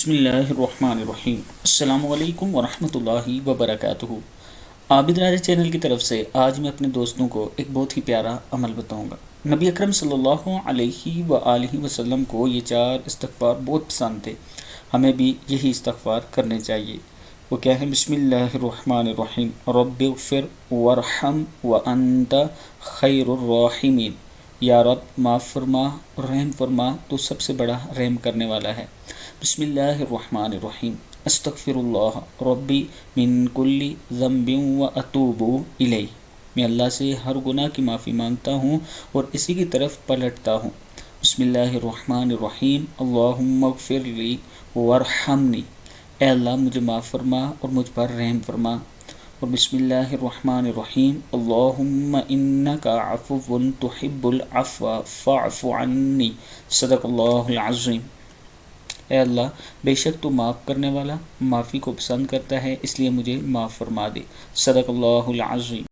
بسم اللہ الرحمن الرحیم۔ السلام علیکم ورحمۃ اللہ وبرکاتہ۔ عابد راجہ چینل کی طرف سے آج میں اپنے دوستوں کو ایک بہت ہی پیارا عمل بتاؤں گا۔ نبی اکرم صلی اللہ علیہ وآلہ وسلم کو یہ 4 استغفار بہت پسند تھے، ہمیں بھی یہی استغفار کرنے چاہیے۔ وہ کیا ہے؟ بسم اللہ الرحمن الرحیم، رب اغفر وارحم وانت خیر الراحمین۔ یا رب معاف فرما اور رحم فرما، تو سب سے بڑا رحم کرنے والا ہے۔ بسم اللہ الرحمن الرحیم، استغفر اللہ ربی من کل ذنب واتوب الیہ۔ میں اللہ سے ہر گناہ کی معافی مانگتا ہوں اور اسی کی طرف پلٹتا ہوں۔ بسم اللہ الرحمن الرحیم، اللہم اغفر لی وارحمنی۔ اے اللہ مجھے معاف فرما اور مجھ پر رحم فرما۔ اور بسم اللہ الرحمن الرحیم، اللہم انک عفو تحب العفو فاعف عنی، صدق اللہ العظیم۔ اے اللہ بے شک تو معاف کرنے والا معافی کو پسند کرتا ہے، اس لیے مجھے معاف فرما دے، صدق اللہ العظیم۔